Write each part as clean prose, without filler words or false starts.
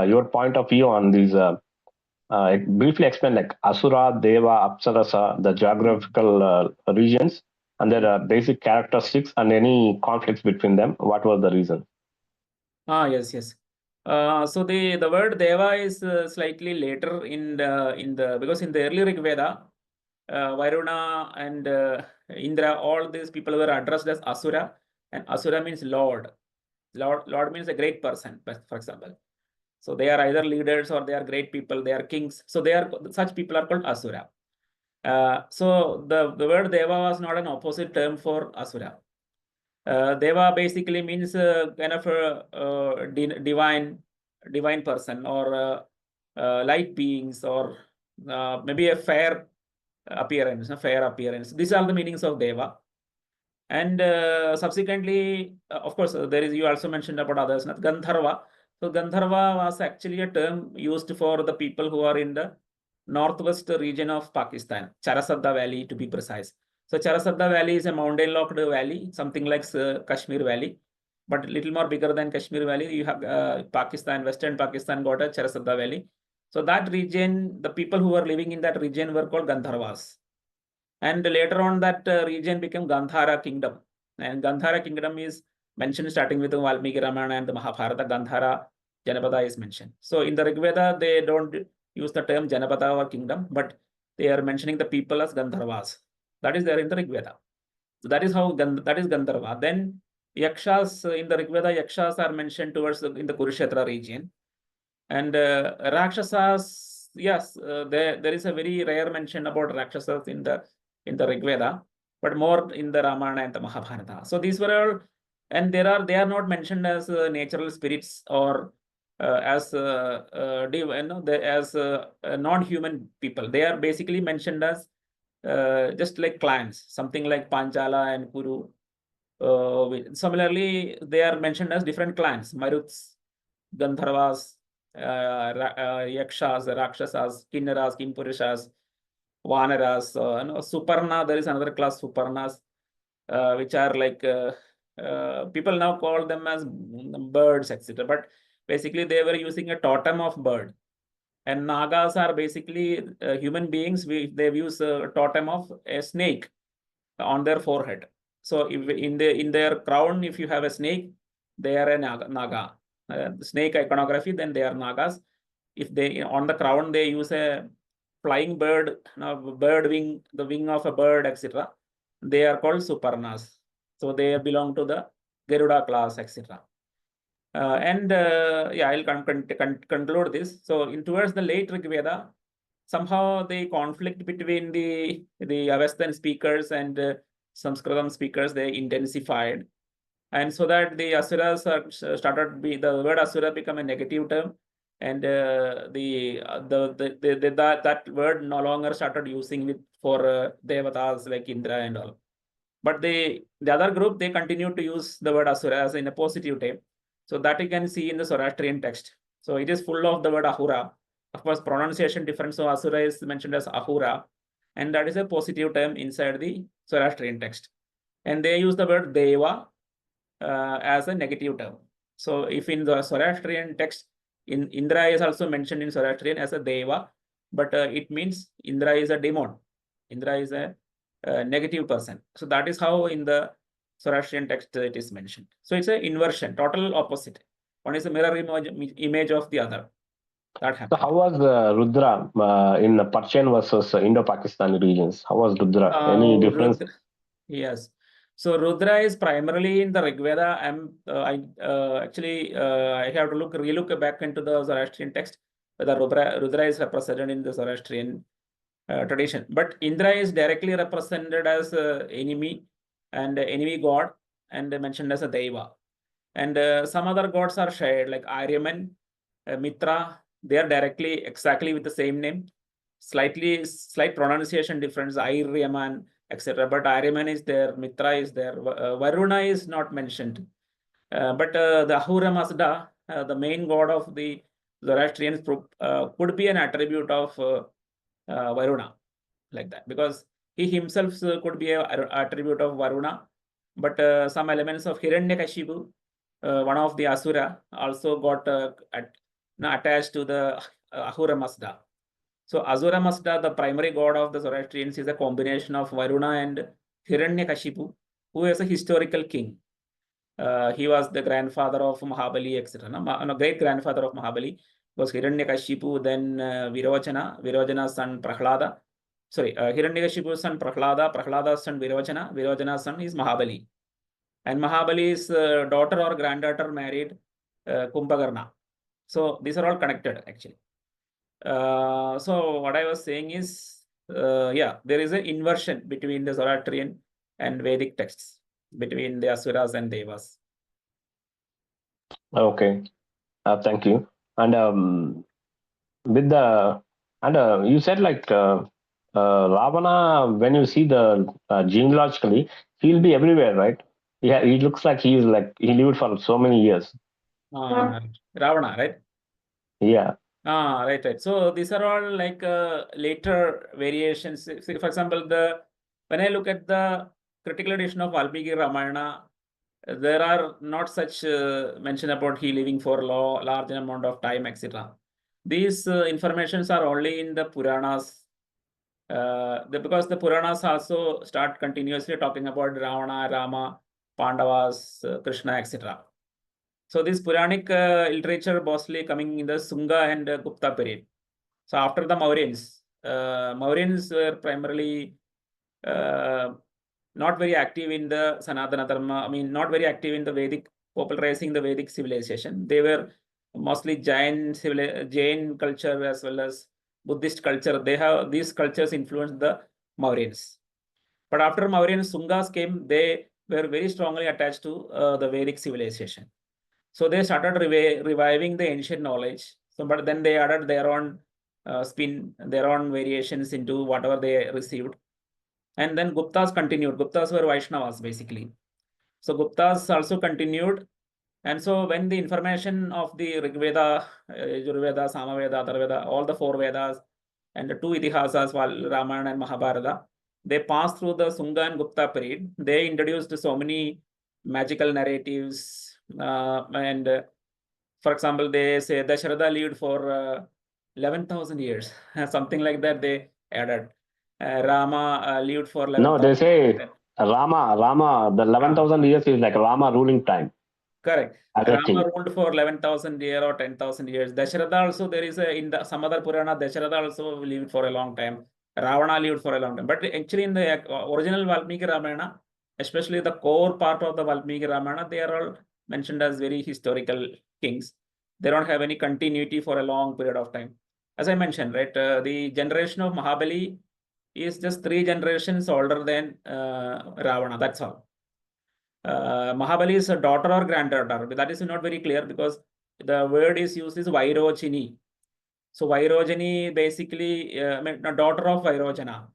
your point of view on these. Briefly explain like Asura, Deva, Apsarasa, the geographical regions and their basic characteristics and any conflicts between them. What was the reason? Yes. So the word Deva is slightly later in the because in the early Rig Veda, Varuna and Indra, all these people were addressed as Asura, and Asura means Lord. Lord means a great person, for example. So they are either leaders or they are great people, they are kings. So such people are called Asura. So the word Deva was not an opposite term for Asura. Deva basically means kind of a divine person or light beings or maybe a fair appearance. These are the meanings of Deva. And subsequently, of course, you also mentioned about others, not Gandharva. So Gandharva was actually a term used for the people who are in the northwest region of Pakistan, Charasadda Valley to be precise. So Charasadda Valley is a mountain-locked valley, something like Kashmir Valley, but a little more bigger than Kashmir Valley. You have Pakistan, Western Pakistan got a Charasadda Valley. So that region, the people who were living in that region were called Gandharvas. And later on, that region became Gandhara kingdom. And Gandhara kingdom is mentioned starting with the Valmiki Ramayana and the Mahabharata. Gandhara Janapada is mentioned. So in the Rig Veda, they don't use the term Janapada or kingdom, but they are mentioning the people as Gandharvas. That is there in the Rig Veda. So that is how that is Gandharva. Then Yakshas in the Rig Veda, Yakshas are mentioned towards in the Kurukshetra region. And Rakshasas, yes, there is a very rare mention about Rakshasas in the Rig Veda, but more in the Ramayana and the Mahabharata. So these were all, and they are not mentioned as natural spirits or as non-human people. They are basically mentioned as just like clans, something like Panchala and Kuru. Similarly, they are mentioned as different clans: Maruts, Gandharvas, Yakshas, Rakshasas, Kinnaras, Kimpurishas, Vanaras, Suparna. There is another class, Suparnas, which are like people now call them as birds, etc. But basically, they were using a totem of bird. And Nagas are basically human beings. They use a totem of a snake on their forehead. So if in their crown, if you have a snake, they are a Naga. Snake iconography, then they are Nagas. If they on the crown they use a flying bird, bird wing, the wing of a bird, etc. They are called Suparnas. So they belong to the Garuda class, etc. Yeah, I'll conclude this. So towards the late Rig Veda, somehow the conflict between the Avestan speakers and Sanskritam speakers, they intensified. And so that the Asuras started the word Asura become a negative term, and that word no longer started using it for devatas like Indra and all. But the other group, they continued to use the word Asura as in a positive term. So that you can see in the Zoroastrian text. So it is full of the word Ahura. Of course, pronunciation different. So Asura is mentioned as Ahura, and that is a positive term inside the Zoroastrian text. And they use the word Deva as a negative term. So if in the Zoroastrian text, Indra is also mentioned in Zoroastrian as a Deva, but it means Indra is a demon. Indra is a negative person. So that is how in the Zoroastrian text it is mentioned. So it's an inversion, total opposite. One is a mirror image of the other. That happened. So how was Rudra in Persian versus Indo-Pakistani regions? How was Rudra? Any difference? Yes. So Rudra is primarily in the Rig Veda. I have to relook back into the Zoroastrian text whether Rudra is represented in the Zoroastrian tradition. But Indra is directly represented as enemy and enemy god and mentioned as a Deva. And some other gods are shared like Aryaman, Mitra. They are directly exactly with the same name. Slight pronunciation difference, Aryaman, etc. But Aryaman is there, Mitra is there, Varuna is not mentioned. But the Ahura Mazda, the main god of the Zoroastrians, could be an attribute of Varuna, like that, because he himself could be an attribute of Varuna. But some elements of Hiranyakashipu, one of the Asura, also got attached to the Ahura Mazda. So Ahura Mazda, the primary god of the Zoroastrians, is a combination of Varuna and Hiranyakashipu, who is a historical king. He was the grandfather of Mahabali, etc. No, great grandfather of Mahabali was Hiranyakashipu, then Virojana's son Prahlada. Sorry, Hiranyakashipu's son Prahlada, Prahlada's son Virojana's son is Mahabali. And Mahabali's daughter or granddaughter married Kumbhakarna. So these are all connected actually. So what I was saying is, yeah, there is an inversion between the Zoroastrian and Vedic texts, between the Asuras and Devas. Okay, thank you. And with the you said like Ravana, when you see the genealogically, he'll be everywhere, right? Yeah, he looks like he lived for so many years. Ravana, right? Yeah. Right. So these are all like later variations. See, for example, when I look at the critical edition of Valmiki Ramayana, there are not such mention about he living for large amount of time, etc. These informations are only in the Puranas. Because the Puranas also start continuously talking about Ravana, Rama, Pandavas, Krishna, etc. So this Puranic literature mostly coming in the Shunga and Gupta period. So after the Mauryans, Mauryans were primarily not very active in the Sanatana Dharma. I mean, not very active in the Vedic, popularizing the Vedic civilization. They were mostly Jain culture as well as Buddhist culture. These cultures influenced the Mauryans. But after Mauryans, Sungas came, they were very strongly attached to the Vedic civilization. So they started reviving the ancient knowledge. So, but then they added their own spin, their own variations into whatever they received. And then Guptas continued. Guptas were Vaishnavas basically. So Guptas also continued. And so when the information of the Rig Veda, Yajurveda, Samaveda, Atharvaveda, all the four Vedas and the two Itihasas, Ramayana and Mahabharata, they passed through the Shunga and Gupta period. They introduced so many magical narratives, and for example, they say Dasharatha lived for 11,000 years, something like that they added. Rama lived for 11,000 No, they say years. Rama, the 11,000 years is like Rama ruling time. Correct. As a king. Rama ruled for 11,000 years or 10,000 years. Dasharatha also, there is in the some other Purana, Dasharatha also lived for a long time. Ravana lived for a long time. But actually in the original Valmiki Ramayana, especially the core part of the Valmiki Ramayana, they are all mentioned as very historical kings. They don't have any continuity for a long period of time. As I mentioned, right, the generation of Mahabali is just 3 generations older than Ravana. That's all. Mahabali is a daughter or granddaughter. That is not very clear because the word is used is Vairochini. So Vairojani basically a daughter of Vairojana.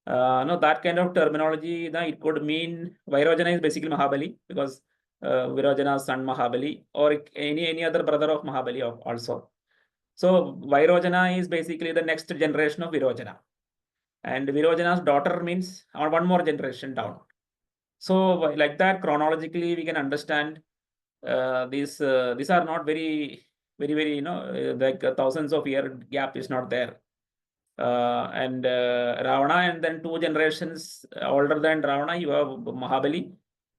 No, that kind of terminology, it could mean Vairojana is basically Mahabali because Virojana's son Mahabali or any other brother of Mahabali also. So Vairojana is basically the next generation of Virojana. And Virojana's daughter means one more generation down. So like that, chronologically, we can understand these are not very, like thousands of year gap is not there. And Ravana, and then 2 generations older than Ravana, you have Mahabali,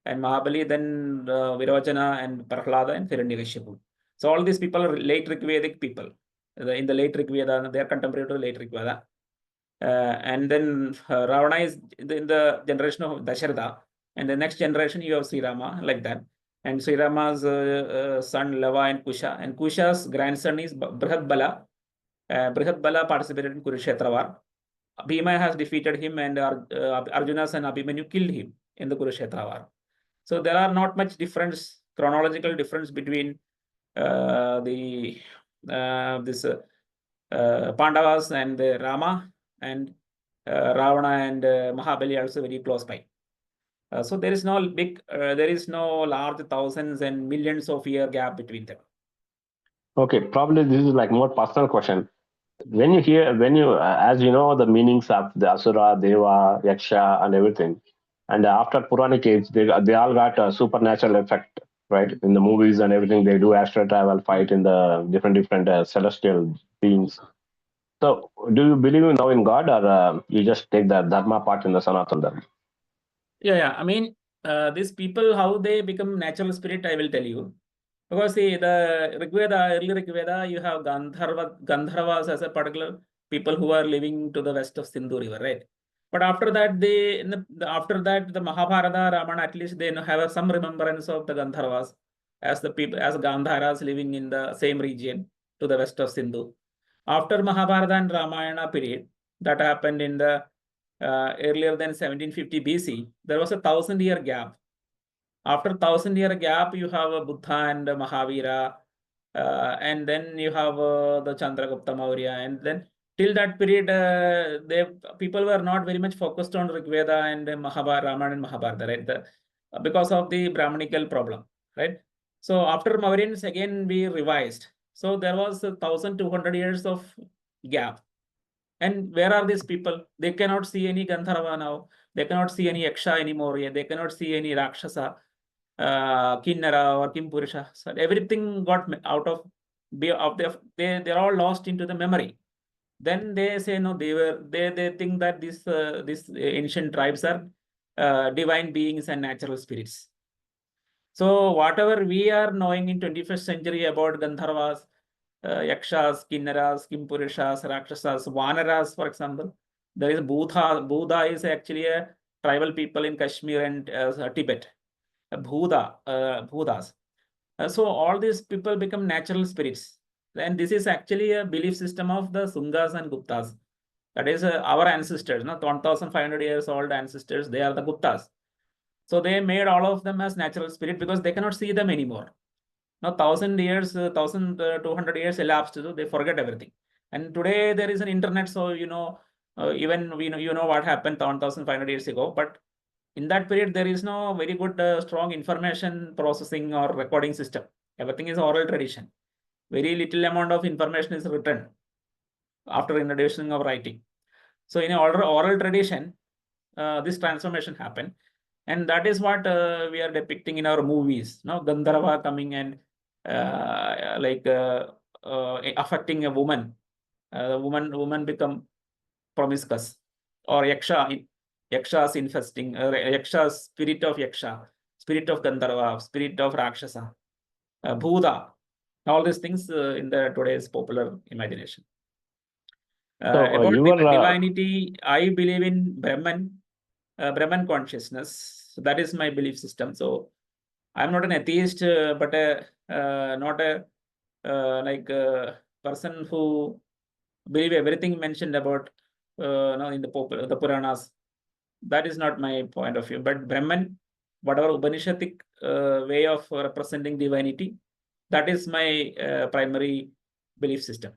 and Mahabali, then Virojana and Prahlada and Hiranyakashipu. So all these people are late Rigvedic people. In the late Rigveda, they are contemporary to late Rigveda. And then Ravana is in the generation of Dasharatha, and the next generation you have Sri Rama, like that. And Sri Rama's son Lava and Kusha, and Kusha's grandson is Brihat Bala. Brihat Bala participated in Kurukshetra war. Bhima has defeated him, and Arjuna's son Abhimanyu killed him in the Kurukshetra war. So there are not much difference, chronological difference between Pandavas and Rama, and Ravana and Mahabali also very close by. So there is no large thousands and millions of year gap between them. Okay, probably this is like more personal question. When you as you know the meanings of the Asura, Deva, Yaksha, and everything, and after Puranic age, they all got a supernatural effect, right? In the movies and everything, they do astral travel, fight in the different celestial beings. So, do you believe now in God, or you just take the Dharma part in the Sanatana Dharma? Yeah. I mean, these people, how they become natural spirit, I will tell you. Because see, the Rigveda, early Rigveda, you have Gandharvas as a particular people who are living to the west of Sindhu River, right? But after that, the Mahabharata, Ramana, at least they have some remembrance of the Gandharvas as the people, as Gandharas living in the same region to the west of Sindhu. After Mahabharata and Ramayana period, that happened in the earlier than 1750 BC, there was a 1,000-year gap. After 1,000-year gap, you have a Buddha and Mahavira, and then you have the Chandragupta Maurya, and then till that period, people were not very much focused on Rigveda and Mahabharata, Ramayana and Mahabharata, right? Because of the Brahmanical problem, right? So after Mauryans, again we revised. So there was 1,200 years of gap. And where are these people? They cannot see any Gandharva now. They cannot see any Yaksha anymore. They cannot see any Rakshasa, Kinnara or Kimpurusha. So everything got out of they're all lost into the memory. Then they say no, they think that these ancient tribes are divine beings and natural spirits. So whatever we are knowing in 21st century about Gandharvas, Yakshas, Kinnaras, Kimpurishas, Rakshasas, Vanaras, for example, there is Budha. Budha is actually a tribal people in Kashmir and Tibet. Bhudas. So all these people become natural spirits. And this is actually a belief system of the Shungas and Guptas. That is our ancestors, 1,500 years old ancestors, they are the Guptas. So they made all of them as natural spirit because they cannot see them anymore. Now 1,000 years, 1,200 years elapsed, so they forget everything. And today there is an internet, so even what happened 1,500 years ago. But in that period, there is no very good, strong information processing or recording system. Everything is oral tradition. Very little amount of information is written after introduction of writing. So in oral tradition, this transformation happened. And that is what we are depicting in our movies. Gandharva coming and affecting a woman. Woman become promiscuous, or Yakshas infesting, Yakshas, spirit of Yaksha, spirit of Gandharva, spirit of Rakshasa, Bhuda, all these things in the today's popular imagination. About divinity, I believe in Brahman consciousness. So that is my belief system. So I'm not an atheist, but not a person who believe everything mentioned about in the Puranas. That is not my point of view. But Brahman, whatever Upanishadic way of representing divinity, that is my primary belief system.